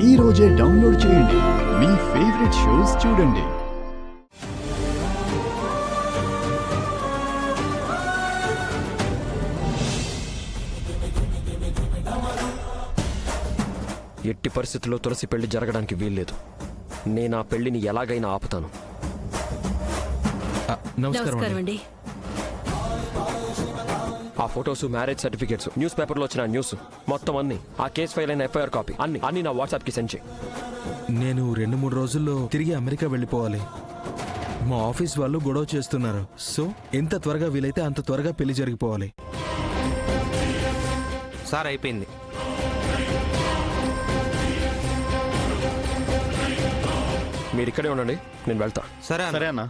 ఈ రోజే డౌన్లోడ్ చేయండి. మీ ఫేవరెట్ షోస్ చూడండి. ఎట్టి పరిస్థితుల్లో తులసి పెళ్లి జరగడానికి వీల్లేదు. నేను ఆ పెళ్లిని ఎలాగైనా ఆపుతాను. నమస్కారం అండి. ఆ ఫొటోస్, మ్యారేజ్ సర్టిఫికేట్స్, న్యూస్ పేపర్లో వచ్చిన న్యూస్ మొత్తం అన్ని, ఆ కేసు ఫైల్ అయిన ఎఫ్ఐఆర్ కాపీ అన్ని నా వాట్సాప్కి సెండ్ చేయి. నేను 2-3 రోజుల్లో తిరిగి అమెరికా వెళ్ళిపోవాలి. మా ఆఫీస్ వాళ్ళు గొడవ చేస్తున్నారు. సో ఎంత త్వరగా వీలైతే అంత త్వరగా పెళ్లి జరిగిపోవాలి. సార్ అయిపోయింది. మీరు ఇక్కడే ఉండండి, నేను వెళ్తా. సరే సరే అన్న.